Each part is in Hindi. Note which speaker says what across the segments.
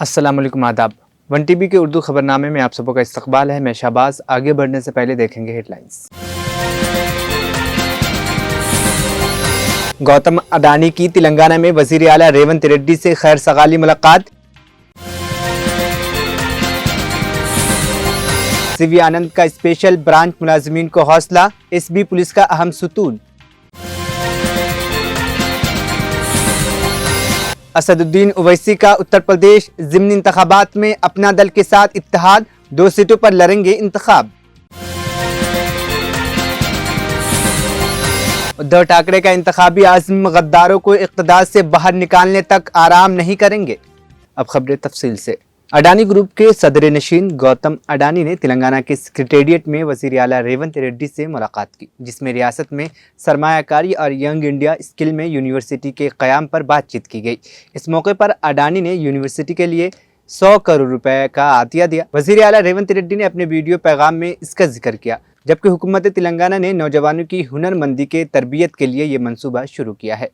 Speaker 1: अस्सलाम वालेकुम आदाब। वन टीवी के उर्दू खबरनामे में आप सबका इस्तकबाल है। मैं शाहबाज। आगे बढ़ने से पहले देखेंगे हेडलाइंस। गौतम अडानी की तेलंगाना में वजीर आला रेवंत रेड्डी से खैर सगाली मुलाकात। सीवी आनंद का स्पेशल ब्रांच मुलाजिमीन को हौसला, एसबी पुलिस का अहम सुतून। असदुद्दीन ओवैसी का उत्तर प्रदेश ज़िमनी इंतखाबात में अपना दल के साथ इत्तेहाद, 2 सीटों पर लड़ेंगे इंतखाब। उद्धव ठाकरे का इंतखाबी आज़म गद्दारों को इक़्तिदार से बाहर निकालने तक आराम नहीं करेंगे। अब खबरें तफसील से। अडानी ग्रुप के सदर नशीन गौतम अडानी ने तेलंगाना के सेक्रेटेरिएट में वज़ीर आला रेवंत रेड्डी से मुलाकात की, जिसमें रियासत में सरमायाकारी और यंग इंडिया स्किल में यूनिवर्सिटी के क़याम पर बातचीत की गई। इस मौके पर अडानी ने यूनिवर्सिटी के लिए 100 करोड़ रुपए का आतिया दिया। वज़ीर आला रेवंत रेड्डी ने अपने वीडियो पैगाम में इसका जिक्र किया, जबकि हुकूमत तेलंगाना ने नौजवानों की हुनरमंदी के तरबियत के लिए ये मनसूबा शुरू किया है।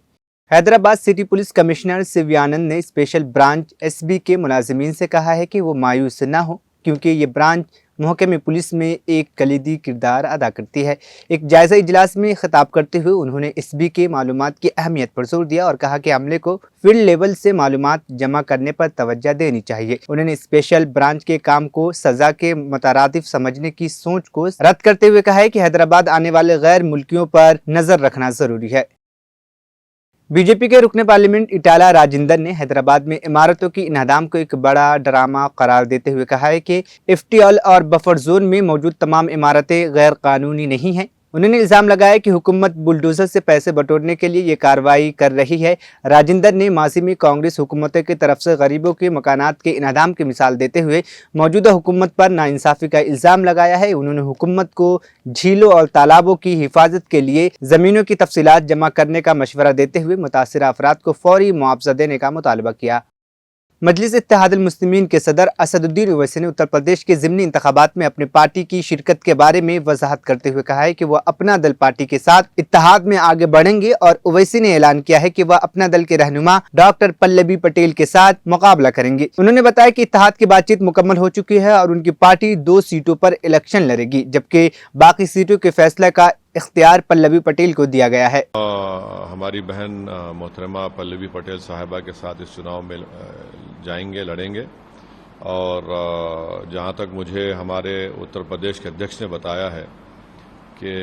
Speaker 1: Hyderabad city police commissioner CV Anand ने स्पेशल ब्रांच एसबी के मुलाजिमीन से कहा है कि वो मायूस न हो, क्योंकि ये ब्रांच महकमे पुलिस में एक कलीदी किरदार अदा करती है। एक जायज़ा इजलास में खिताब करते हुए उन्होंने एसबी के मालूमात की अहमियत पर जोर दिया और कहा कि अमले को फील्ड लेवल से मालूमात जमा करने पर तवज्जो देनी चाहिए। उन्होंने स्पेशल ब्रांच के काम को सजा के मुतरादिफ समझने की सोच को रद्द करते हुए कहा है कि हैदराबाद आने वाले गैर मुल्कियों पर नजर रखना जरूरी है। बीजेपी के रुकने पार्लियामेंट इटाला राजेंद्र ने हैदराबाद में इमारतों की इन्हदाम को एक बड़ा ड्रामा करार देते हुए कहा है कि एफटीएल और बफर जोन में मौजूद तमाम इमारतें गैर कानूनी नहीं हैं। उन्होंने इल्ज़ाम लगाया कि हुकूमत बुलडोजर से पैसे बटोरने के लिए ये कार्रवाई कर रही है। राजेंद्र ने माजी में कांग्रेस हुकूमतों की तरफ से गरीबों के मकानात के इन्हदाम की मिसाल देते हुए मौजूदा हुकूमत पर नाइंसाफ़ी का इल्ज़ाम लगाया है। उन्होंने हुकूमत को झीलों और तालाबों की हिफाजत के लिए ज़मीनों की तफसीलात जमा करने का मशवरा देते हुए मुतासिरा अफराद को फौरी मुआवजा देने का मुतालबा किया। मजलिस इत्तेहादुल मुस्लिमीन के सदर असदुद्दीन ओवैसी ने उत्तर प्रदेश के ज़िमनी इंतखाबात में अपनी पार्टी की शिरकत के बारे में वजाहत करते हुए कहा है कि वह अपना दल पार्टी के साथ इत्तेहाद में आगे बढ़ेंगे और ओवैसी ने ऐलान किया है कि वह अपना दल के रहनुमा डॉक्टर पल्लवी पटेल के साथ मुकाबला करेंगे। उन्होंने बताया कि इत्तेहाद की बातचीत मुकम्मल हो चुकी है और उनकी पार्टी 2 सीटों पर इलेक्शन लड़ेगी, जबकि बाकी सीटों के फैसले का इख्तियार पल्लवी पटेल को दिया गया है।
Speaker 2: हमारी बहन मोहतरमा पल्लवी पटेल साहिबा के साथ इस चुनाव में जाएंगे, लड़ेंगे और जहां तक मुझे हमारे उत्तर प्रदेश के अध्यक्ष ने बताया है कि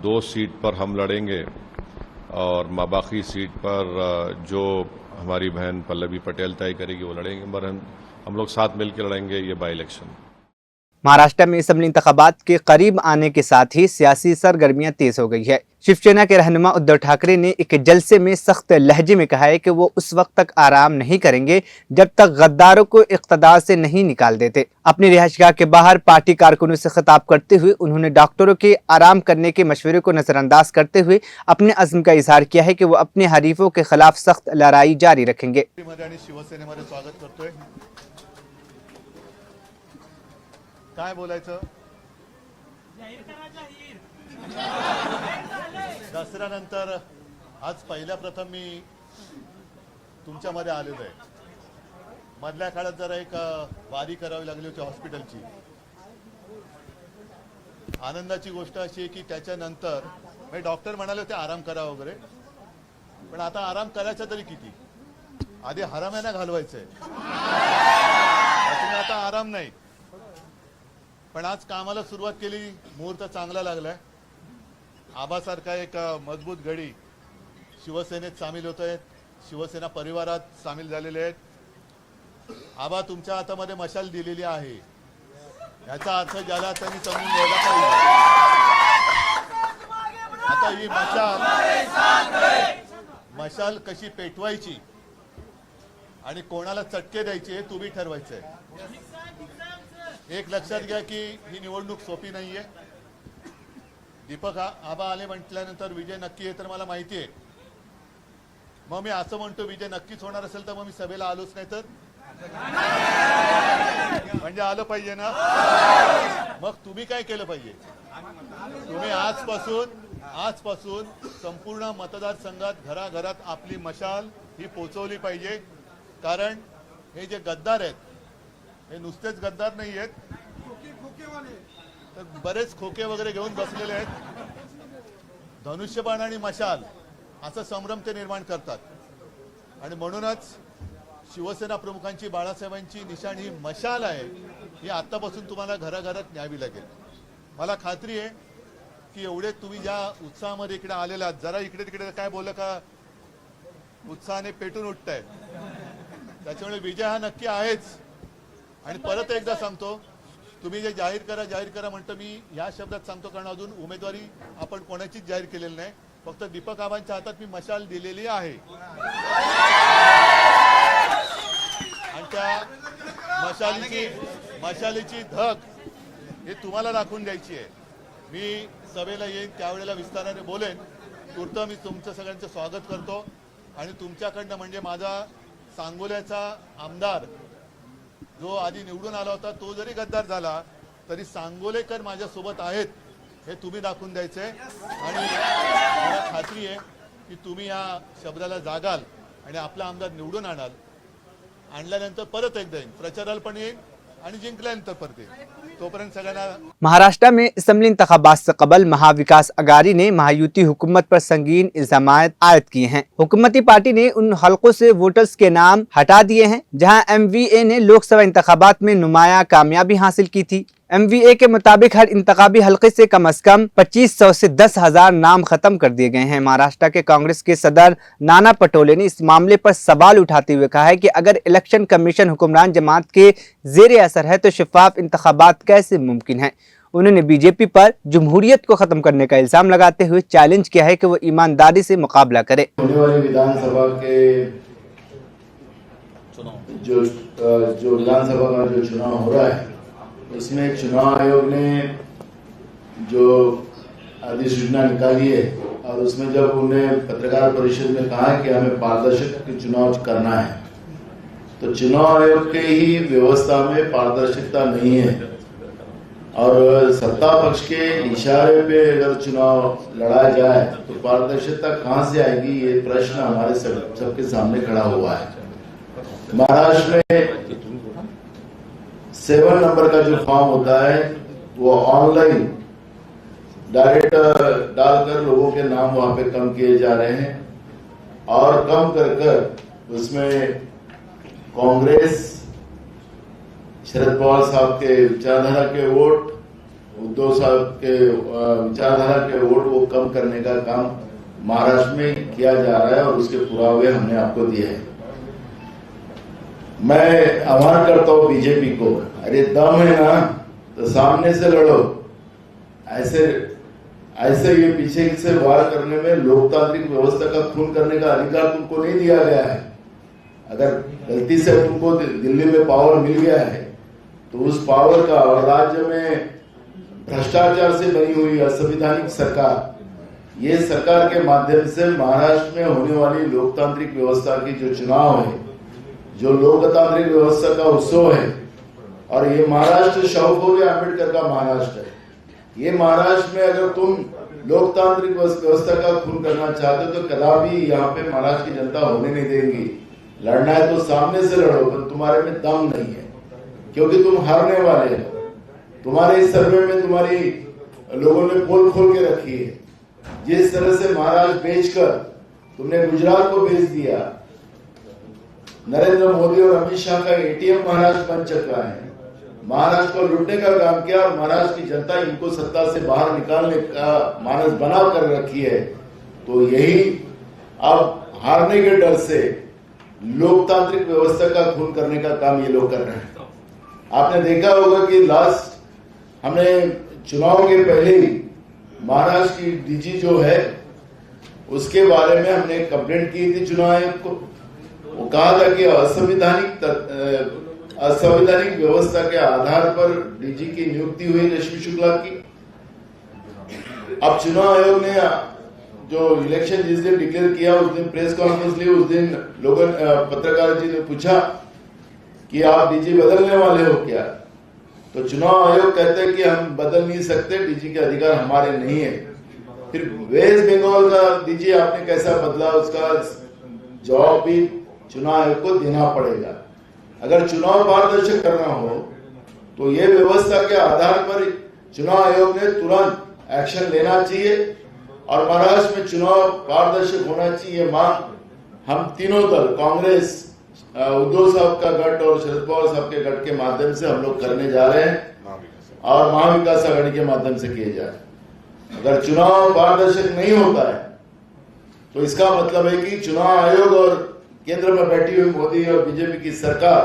Speaker 2: 2 सीट पर हम लड़ेंगे और बाकी सीट पर जो हमारी बहन पल्लवी पटेल तय करेगी वो लड़ेंगे, मगर हम लोग साथ मिलकर लड़ेंगे ये बाई इलेक्शन।
Speaker 1: महाराष्ट्र में असेंबली इंतखाबात के करीब आने के साथ ही सियासी सरगर्मियां तेज हो गई है। शिवसेना के रहनुमा उद्धव ठाकरे ने एक जलसे में सख्त लहजे में कहा है कि वो उस वक्त तक आराम नहीं करेंगे जब तक गद्दारों को इख्तिदार से नहीं निकाल देते। अपनी रिहाइशगाह के बाहर पार्टी कारकुनों से खिताब करते हुए उन्होंने डॉक्टरों के आराम करने के मशवरे को नजरअंदाज करते हुए अपने अज़्म का इजहार किया है कि वो अपने हरीफों के खिलाफ सख्त लड़ाई जारी रखेंगे।
Speaker 3: काय बोलायचं? दसऱ्यानंतर आज पहिल्या प्रथम मी तुमच्यामध्ये आलेलो आहे। मधल्या काळात जरा एक वारी करावी लागली होती हॉस्पिटलची। आनंदाची गोष्ट अशी आहे की त्याच्यानंतर मी डॉक्टर म्हणाले होते आराम करा वगैरे, पण आता आराम करायचा तरी किती? आधी हराम्याना घालवायचंय, त्याच्यामुळे आता आराम नाही। पण आज कामाला सुरुवात केली, मुहूर्त चांगला लागलाय। आबासारखा एक मजबूत गडी शिवसेनेत सामील होत आहेत, शिवसेना परिवारात सामील झालेले आहेत। आबा तुमच्या हातामध्ये मशाल दिलेली आहे, याचा अर्थ ज्याला त्यांनी समजून घ्यायला पाहिजे। आता ही मशाल कशी पेटवायची आणि कोणाला चटके द्यायचे हे तुम्ही ठरवायचंय। एक लक्षात घ्या की ही निवडणूक सोपी नाहीये। दीपक आबा आले म्हटल्यानंतर विजय नक्की आहे तर मला माहिती आहे। मग मी असं म्हणतो विजय नक्कीच होणार असेल तर मग मी सभेला आलोच नाही तर म्हणजे आलं पाहिजे ना। मग तुम्ही काय केलं पाहिजे? तुम्ही आजपासून संपूर्ण मतदारसंघात घराघरात आपली मशाल ही पोचवली पाहिजे। कारण हे जे गद्दार आहेत हे नुसतेच गद्दार नाही आहेत, तर बरेच खोके वगैरे घेऊन बसलेले आहेत. धनुष्यबाण आणि मशाल असं संभ्रम ते निर्माण करतात आणि म्हणूनच शिवसेना प्रमुखांची, बाळासाहेबांची निशाणी ही मशाल आहे, ही आतापासून तुम्हाला घराघरात न्यावी लागेल. मला खात्री आहे की एवढे तुम्ही ज्या उत्साहामध्ये इकडे आलेला, जरा इकडे तिकडे काय बोललं का उत्साहाने पेटून उठताय, त्याच्यामुळे विजय हा नक्की आहेच. आणि परत एकदा सांगतो, तुम्ही जे जाहीर करा म्हणतो, मी या शब्दात सांगतो कारण अजून उमेदवारी आपण कोणाचीच जाहीर केलेली नाही. फक्त दीपक आबांच्या हातात मी मशाल दिलेली आहे आणि त्या मशालीची धग हे तुम्हाला दाखवून द्यायची आहे. मी सभेला येईन त्यावेळेला विस्ताराने बोलेन. तूर्त मी तुमचं सगळ्यांचं स्वागत करतो आणि तुमच्याकडनं म्हणजे माझा सांगोल्याचा आमदार जो आधी निवडून आला होता तो जरी गद्दार झाला तरी सांगोलेकर माझ्यासोबत आहेत हे तुम्ही दाखवून द्यायचे. आणि मला खात्री आहे की तुम्ही या शब्दाला जागाल आणि आपला आमदार निवडून आणल्यानंतर परत एकदा येईन, प्रचाराला पण येईन आणि जिंकल्यानंतर परत येईन. तोपर्यंत सगळ्यांना.
Speaker 1: महाराष्ट्र में असम्बली इंतखाबात से कबल महाविकास अघाड़ी ने महायुति हुकूमत पर संगीन इल्जामात आयद किए हैं. हुकूमती पार्टी ने उन हलकों से वोटर्स के नाम हटा दिए हैं जहां MVA ने लोकसभा इंतखाबात में नुमाया कामयाबी हासिल की थी. MVA के मुताबिक हर इंतखाबी हलके से कम 2500 से 10,000 नाम खत्म कर दिए गए हैं. महाराष्ट्र के कांग्रेस के सदर नाना पटोले ने इस मामले पर सवाल उठाते हुए कहा है कि अगर इलेक्शन कमीशन हुक्मरान जमात के जेर असर है तो शफाफ इंतखाबात कैसे मुमकिन है. उन्होंने बीजेपी पर जमहूरियत को खत्म करने का इल्जाम लगाते हुए चैलेंज किया है कि वो ईमानदारी से मुकाबला करे.
Speaker 4: होने वाली विधानसभा के जो विधानसभा का जो चुनाव हो रहा है उसमें चुनाव आयोग ने जो अधिसूचना निकाली है और उसमें जब उन्हें पत्रकार परिषद में कहा है कि हमें पारदर्शक चुनाव करना है, तो चुनाव आयोग के ही व्यवस्था में पारदर्शिता नहीं है और सत्ता पक्ष के इशारे पे अगर चुनाव लड़ा जाए तो पारदर्शिता कहां से आएगी, ये प्रश्न हमारे सबके सामने खड़ा हुआ है. महाराष्ट्र में 7 नंबर का जो फॉर्म होता है वो ऑनलाइन डायरेक्ट डालकर लोगों के नाम वहां पे कम किए जा रहे हैं और कम कर उसमें कांग्रेस, शरद पवार साहब के विचारधारा के वोट, उद्धव साहब के विचारधारा के वोट वो कम करने का काम महाराष्ट्र में किया जा रहा है और उसके पुरावे हमने आपको दिए हैं. मैं आह्वान करता हूं बीजेपी को, अरे दम है ना तो सामने से लड़ो. ऐसे ये पीछे से वार करने में लोकतांत्रिक व्यवस्था का खून करने का अधिकार तुमको नहीं दिया गया है. अगर गलती से तुमको दिल्ली में पावर मिल गया है तो उस पावर का, और राज्य में भ्रष्टाचार से बनी हुई असंवैधानिक सरकार, ये सरकार के माध्यम से महाराष्ट्र में होने वाली लोकतांत्रिक व्यवस्था की जो चुनाव है, जो लोकतांत्रिक व्यवस्था का उत्सव है, और ये महाराष्ट्र शाहू आंबेडकर का महाराष्ट्र है. ये महाराष्ट्र में अगर तुम लोकतांत्रिक व्यवस्था का खून करना चाहते हो तो कदापि यहाँ पे महाराष्ट्र की जनता होने नहीं देंगी. लड़ना है तो सामने से लड़ो, पर तुम्हारे में दम नहीं है क्योंकि तुम हारने वाले हो. तुम्हारे इस सर्वे में तुम्हारी लोगों ने पोल खोल के रखी है. जिस तरह से महाराष्ट्र बेचकर तुमने गुजरात को बेच दिया, नरेंद्र मोदी और अमित शाह का ATM महाराष्ट्र बन चुका है. महाराष्ट्र को लूटने का काम किया और महाराष्ट्र की जनता इनको सत्ता से बाहर निकालने का मानस बना कर रखी है. तो यही अब हारने के डर से लोकतांत्रिक व्यवस्था का खून करने का काम ये लोग कर रहे हैं. आपने देखा होगा कि लास्ट हमने चुनाव के पहले ही महाराष्ट्र की DG जो है उसके बारे में हमने कंप्लेंट की थी चुनाव आयोग को. वो कहा था कि असंवैधानिक व्यवस्था के आधार पर DG की नियुक्ति हुई रश्मि शुक्ला की. अब चुनाव आयोग ने जो इलेक्शन जिस दिन डिक्लेयर किया उस दिन प्रेस कॉन्फ्रेंस ली. उस दिन लोगों पत्रकार जी ने पूछा कि आप DG बदलने वाले हो क्या, तो चुनाव आयोग कहते हैं कि हम बदल नहीं सकते, DG के अधिकार हमारे नहीं है. फिर वेस्ट बंगाल का DG आपने कैसा बदला, उसका जवाब भी चुनाव आयोग को देना पड़ेगा। अगर चुनाव पारदर्शी करना हो तो ये व्यवस्था के आधार पर चुनाव आयोग ने तुरंत एक्शन लेना चाहिए और महाराष्ट्र में चुनाव पारदर्शी होना चाहिए। मांग हम तीनों दल, कांग्रेस, उद्धव साहब का गठ और शरद पवार साहब के गठ के माध्यम से हम लोग करने जा रहे हैं और महाविकास आघाड़ी के माध्यम से किए जा रहे हैं। अगर चुनाव पारदर्शक नहीं होता है तो इसका मतलब है कि चुनाव आयोग और केंद्र में बैठी हुई मोदी और बीजेपी की सरकार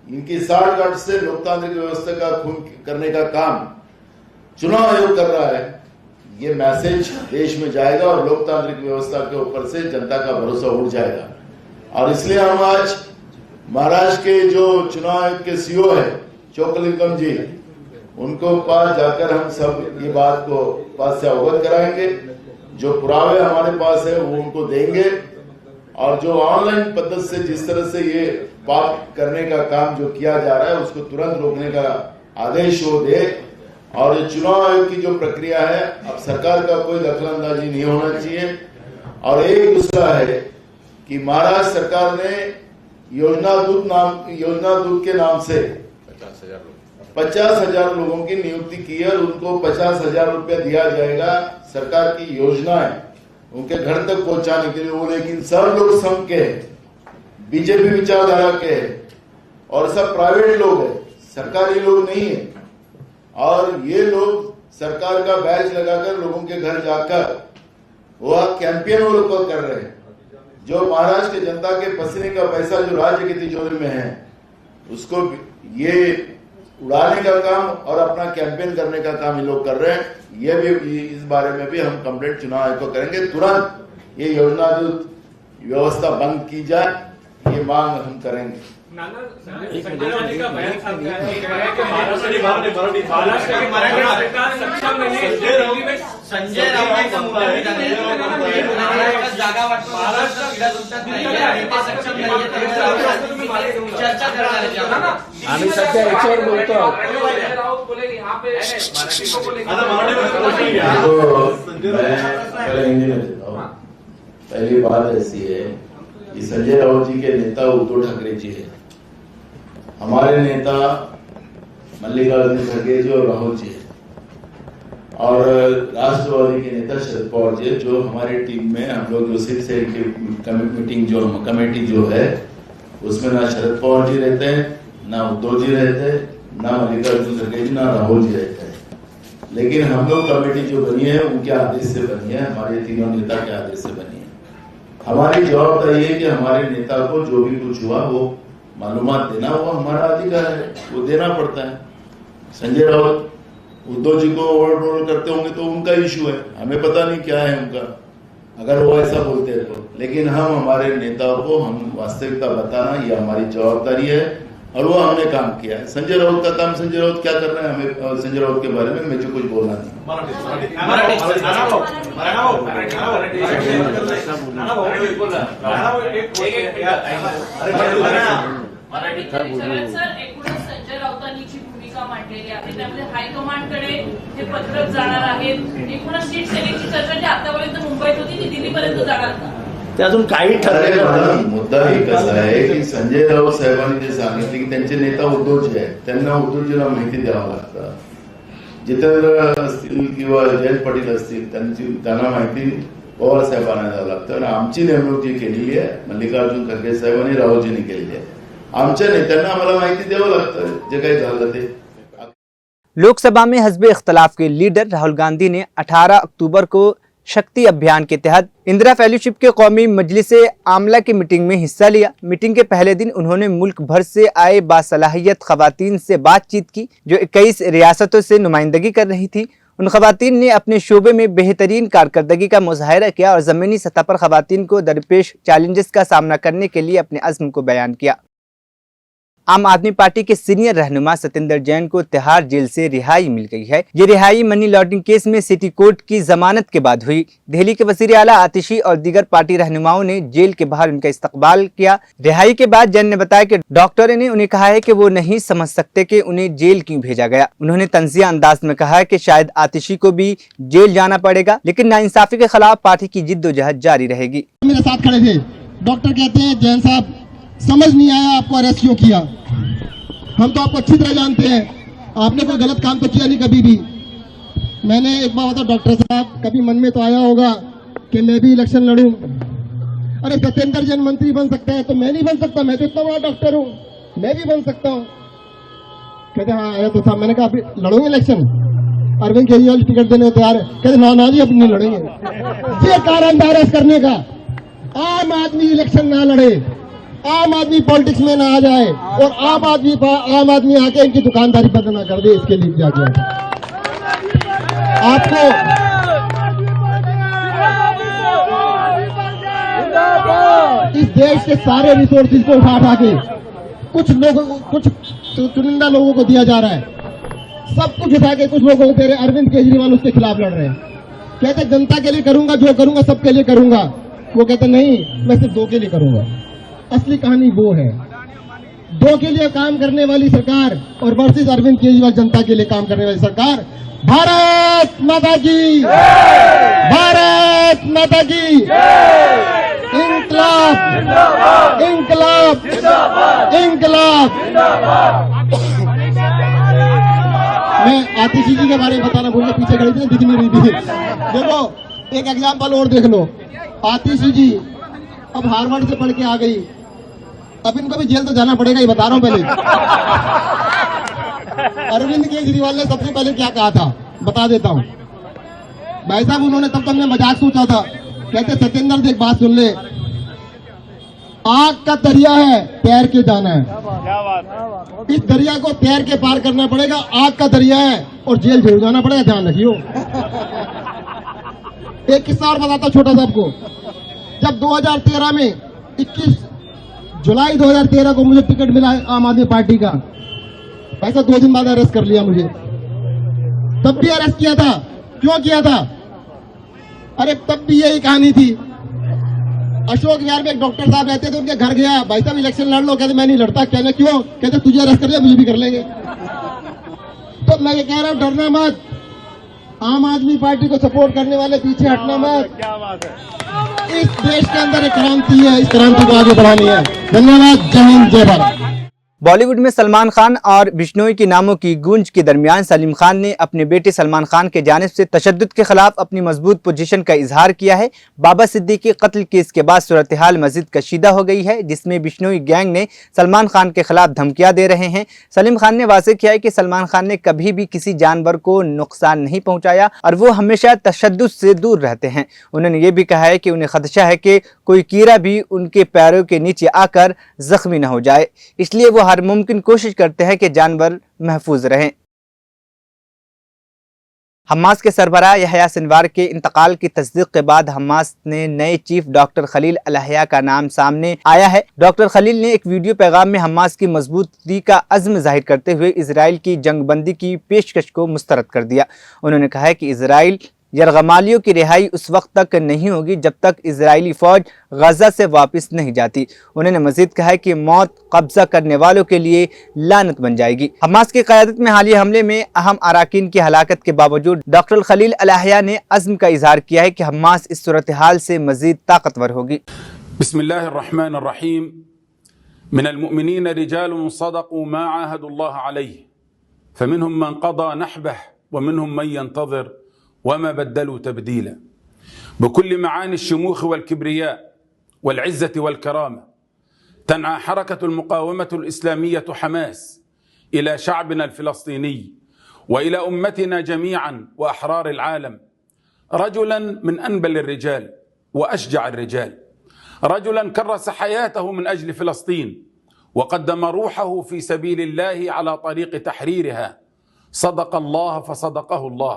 Speaker 4: इनकी साठगांठ से लोकतांत्रिक व्यवस्था का खून करने का काम चुनाव आयोग कर रहा है। ये मैसेज देश में जाएगा और लोकतांत्रिक व्यवस्था के ऊपर से जनता का भरोसा उठ जाएगा। और इसलिए हम आज महाराष्ट्र के जो चुनाव आयोग के सीईओ है चोकलिंगम जी, उनको पास जाकर हम सब ये बात को पास से अवगत कराएंगे। जो पुरावे हमारे पास है वो उनको देंगे और जो ऑनलाइन पद्धति से जिस तरह से ये पाप करने का काम जो किया जा रहा है उसको तुरंत रोकने का आदेश वो दे। और ये चुनाव आयोग की जो प्रक्रिया है, अब सरकार का कोई दखलंदाजी नहीं होना चाहिए। और एक दूसरा है कि महाराष्ट्र सरकार ने योजना दूत के नाम से 50,000 लोगों की नियुक्ति की है और उनको 50,000 रुपया दिया जाएगा। सरकार की योजना है उनके घर तक पहुंचाने के लिए वो, लेकिन सब लोग संघ के हैं, बीजेपी विचारधारा के हैं और सब प्राइवेट लोग हैं, सरकारी लोग नहीं है। और ये लोग सरकार का बैच लगाकर लोगों के घर जाकर वो कैंपेन वो लोग कर रहे हैं। जो महाराष्ट्र की जनता के पसीने का पैसा जो राज्य की तिजोरी में है उसको ये उड़ाने का काम और अपना कैंपेन करने का काम ये लोग कर रहे हैं। ये भी इस बारे में भी हम कंप्लेंट चुनाव आयोग को करेंगे। तुरंत ये योजना व्यवस्था बंद की जाए, ये मांग हम करेंगे।
Speaker 5: संजय राउत जी का बयान सामने आया है कि महाराष्ट्र की मराठी सरकार सक्षम नहीं है। संजय राउत का मुद्दा भी है, जागा वाटप महाराष्ट्र सक्षम नाही आहे, चर्चा करणार आहे।
Speaker 6: आम्ही सध्या याच्यावर बोलतो आहोत।
Speaker 4: पहली बात ऐसी है कि संजय राउत जी के नेता उद्धव ठाकरे जी है, हमारे नेता मल्लिकार्जुन खड़गे जी और राहुल जी है और राष्ट्रवादी के नेता शरद पवार जी है। जो हमारी टीम में हम लोग जो शिवसेना की मीटिंग जो कमेटी जो है उसमें ना शरद पवार जी रहते हैं, ना उद्धव जी रहते हैं, ना मल्लिकार्जुन खड़गे जी, ना राहुल जी रहते हैं। लेकिन हम लोग कमेटी जो बनी है उनके आदेश से बनी है, हमारे तीनों नेता के आदेश से बनी है। हमारी जवाबदारी है कि हमारे नेता को जो भी कुछ हुआ वो मालूमात देना, वो हमारा अधिकार है, वो देना पड़ता है। संजय राउत उद्धव जी को ओवररोल करते होंगे तो उनका इश्यू है, हमें पता नहीं क्या है उनका, अगर वो ऐसा बोलते हैं तो। लेकिन हम हमारे नेताओं को हम वास्तविकता बताना ये हमारी जवाबदारी है और वो हमने काम किया है। संजय राउत का काम, संजय राउत क्या कर रहे हैं हमें संजय राउत के बारे में मुझे कुछ बोलना नहीं।
Speaker 7: सर, एकूणच संजय राऊतांनी जी भूमिका मांडलेली आहे त्यामध्ये हायकमांडकडे हे पत्रक जाणार आहे। एकूणच सीट सेलिंगची चर्चा जी आतापर्यंत मुंबईत होती ती दिल्लीपर्यंत जाणार का?
Speaker 6: ते अजून काही ठरलेलं
Speaker 4: मुद्दा एक असा आहे की संजय राऊत साहेबांनी जे सांगितले की त्यांचे नेता उद्धवजी आहेत, त्यांना उद्धवजीला माहिती द्यावं लागतं। जितेंद्र असतील किंवा जयंत पाटील असतील त्यांना माहिती पवार साहेबांना द्यावं लागतं आणि आमची नेमणूक जी केलेली आहे मल्लिकार्जुन खरगे साहेबांनी राहुलजींनी केलेली आहे। आमच्या नेत्यांना आम्हाला माहिती द्यावं लागतं जे काही झालं ते।
Speaker 1: लोकसभा में हज़्ब इख्तलाफ के लीडर राहुल गांधी ने 18 अक्टूबर को शक्ति अभियान के तहत इंदिरा फेलोशिप के कौमी मजलिस आमला की मीटिंग में हिस्सा लिया। मीटिंग के पहले दिन उन्होंने मुल्क भर से आए बासलाहियत खवातीन से बातचीत की जो 21 रियासतों से नुमाइंदगी कर रही थी। उन खवातीन ने अपने शोबे में बेहतरीन कारकर्दगी का मुजाहरा किया और ज़मीनी सतह पर खवातीन को दरपेश चैलेंजेस का सामना करने के लिए अपने अज़्म को बयान किया। आम आदमी पार्टी के सीनियर रहनुमा सत्येंद्र जैन को तिहाड़ जेल से रिहाई मिल गई है। ये रिहाई मनी लॉन्ड्रिंग केस में सिटी कोर्ट की जमानत के बाद हुई। दिल्ली के वजीर आला आतिशी और दीगर पार्टी रहनुमाओं ने जेल के बाहर उनका इस्तकबाल किया। रिहाई के बाद जैन ने बताया कि डॉक्टरों ने उन्हें कहा है कि वो नहीं समझ सकते कि उन्हें जेल क्यों भेजा गया। उन्होंने तंजिया अंदाज में कहा कि शायद आतिशी को भी जेल जाना पड़ेगा, लेकिन नाइंसाफी के खिलाफ पार्टी की जिद्दोजहद जारी रहेगी।
Speaker 8: मेरे साथ खड़े थे डॉक्टर कहते हैं जैन साहब समझ नहीं आया आपको अरेस्ट क्यों किया। हम तो आपको अच्छी तरह जानते हैं, आपने कोई गलत काम तो किया नहीं कभी भी। मैंने एक बार बताया डॉक्टर साहब, कभी मन में तो आया होगा कि मैं भी इलेक्शन लड़ूं। अरे सत्येंद्र जैन मंत्री बन सकता है तो मैं नहीं बन सकता? मैं तो इतना बड़ा डॉक्टर हूं, मैं भी बन सकता हूं। कहते हाँ आया तो साहब। मैंने कहा अभी लड़ोगे इलेक्शन? अरविंद केजरीवाल टिकट देने को तैयार है। कहते ना जी अब नहीं लड़ेंगे। ये कारण था अरेस्ट करने का। आम आदमी इलेक्शन ना लड़े, आम आदमी पॉलिटिक्स में ना आ जाए और आम आदमी आके इनकी दुकानदारी बंद ना कर दे, इसके लिए किया गया। आपको इस देश के सारे रिसोर्सेज को उठा के कुछ चुनिंदा लोगों को दिया जा रहा है, सब कुछ उठा के कुछ लोगों को दे रहे। अरविंद केजरीवाल उसके खिलाफ लड़ रहे हैं, कहते जनता के लिए करूंगा, जो करूंगा सबके लिए करूंगा। वो कहते नहीं, मैं सिर्फ 2 के लिए करूंगा। असली कहानी वो है, 2 के लिए काम करने वाली सरकार और वर्सेस अरविंद केजरीवाल जनता के लिए काम करने वाली सरकार। भारत माता की, भारत माता की। इंकलाब, इंकलाब, इंकलाब। मैं आतिशी जी के बारे में बताना भूल गया, पीछे खड़ी थी, दिख नहीं रही थी। देखो एक एग्जाम्पल और देख लो। आतिशी जी अब हार्वर्ड से पढ़ के आ गई, अब इनको भी जेल तो जाना पड़ेगा, ये बता रहा हूं पहले। अरविंद केजरीवाल ने सबसे पहले क्या कहा था बता देता हूं भाई साहब। उन्होंने तब तक मैं मजाक सोचा था, कहते सत्येंद्र देख बात सुन ले, आग का दरिया है, तैर के जाना है। इस दरिया को तैर के पार करना पड़ेगा। आग का दरिया है और जेल जरूर जाना पड़ेगा, ध्यान रखियो। एक किस्सा और बताता छोटा सा आपको। जब 2013 में 21 जुलाई 2013 को मुझे टिकट मिला आम आदमी पार्टी का, वैसा 2 दिन बाद अरेस्ट कर लिया मुझे। तब भी अरेस्ट किया था, क्यों किया था? अरे तब भी यही कहानी थी। अशोक विहार में एक डॉक्टर साहब रहते थे, उनके घर गया, भाई साहब इलेक्शन लड़ लो। कहते मैं नहीं लड़ता। कहने क्यों? कहते तुझे अरेस्ट कर लिया, मुझे भी कर लेंगे। तो मैं ये कह रहा हूं, डरना मत, आम आदमी पार्टी को सपोर्ट करने वाले पीछे हटना मत। क्या बात है, इस देश के अंदर एक क्रांति है, इस क्रांति को आगे बढ़ानी है। धन्यवाद, जय हिंद, जय भारत।
Speaker 1: बॉलीवुड में सलमान खान और बिश्नोई के नामों की गूंज के दरमियान सलीम खान ने अपने बेटे सलमान खान के जानिब से तशद्दुद के खिलाफ अपनी मजबूत पोजीशन का इजहार किया है। बाबा सिद्दीकी कत्ल केस के बाद सूरत हाल मजीद कशीदा हो गई है, जिसमें बिश्नोई गैंग ने सलमान खान के खिलाफ धमकियां दे रहे हैं। सलीम खान ने वाज़ेह किया है कि सलमान खान ने कभी भी किसी जानवर को नुकसान नहीं पहुंचाया और वो हमेशा तशद्दुद से दूर रहते हैं। उन्होंने ये भी कहा है कि उन्हें खदशा है कि कोई कीड़ा भी उनके पैरों के नीचे आकर जख्मी न हो जाए, इसलिए वो हर मुमकिन कोशिश करते हैं कि जानवर महफूज रहें। हमास के सरबराह यहया सिनवार के इंतकाल की तस्दीक के बाद हमास ने नए चीफ डॉक्टर खलील अल-हया का नाम सामने आया है। डॉक्टर खलील ने एक वीडियो पैगाम में हमास की मजबूती का अज़्म जाहिर करते हुए इजराइल की जंगबंदी की पेशकश को मुस्तरद कर दिया। उन्होंने कहा है कि इजराइल यरगमालियों की रिहाई उस वक्त तक नहीं होगी जब तक इजरायली फौज गजा से वापस नहीं जाती। उन्होंने मजीद कहा है कि मौत कब्जा करने वालों के लिए लानत बन जाएगी। हमास की क़यादत में हालिया हमले में अहम अराकीन की हलाकत के बावजूद डॉक्टर खलील अल-हया ने अज़्म का इजहार किया है कि हमास इस सूरत हाल से मजीद ताकतवर होगी।
Speaker 9: बिस्मिल्लाहिर्रहमानिर्रहीम। मिनल मुमिनीन रिजालुन सदक़ू मा आहदुल्लाह अलैहि फमिनहुम मन क़दा नहबह व मिनहुम मन यंतज़िर वमा बद्दलू तब्दीला बकुल्ल मआनी अश-शुमूख़ वल-किब्रिया वल-इज़्ज़ति वल-करामा तनआ हरकतुल मुक़ावमतुल इस्लामिय्यतु हमास इला शअबिना अल-फ़लस्तीनी व इला उम्मतिना जमीअन व अहरार अल-आलम रजुलन मिन अनबल ar-रिजाल व अशजअ ar-रिजाल रजुलन कर्रस हयातहु मिन अजल फ़लस्तीन व क़द्दम रूहहु फ़ी सबीलिल्लाहि अला तरीक़ तहरीरिहा सदक़ल्लाह फ़सदक़हु अल्लाह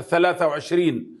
Speaker 9: 23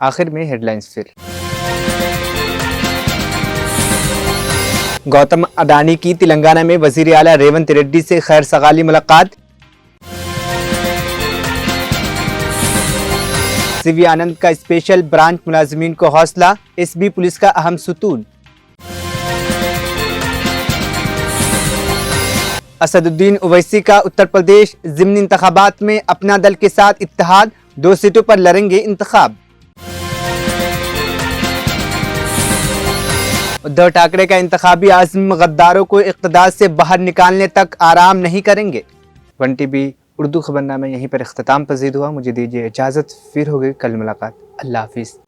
Speaker 1: आखिर में हेडलाइंस फिर। गौतम अडानी की तेलंगाना में वजीर आला रेवंत रेड्डी से खैर सगाली मुलाकात। सीवी आनंद का स्पेशल ब्रांच मुलाजिमीन को हौसला, एसबी पुलिस का अहम सुतून। असदुद्दीन ओवैसी का उत्तर प्रदेश ज़िमनी इंतखाबात में अपना दल के साथ इत्तेहाद, 2 सीटों पर लड़ेंगे इंतखाब। उद्धव ठाकरे का इंतखाबी आज़म गद्दारों को इक़्तिदार से बाहर निकालने तक आराम नहीं करेंगे। 1TV उर्दू खबरनामा यहीं पर इख्तिताम पजीद हुआ। मुझे दीजिए इजाज़त, फिर होगी कल मुलाकात। अल्लाह हाफिज़।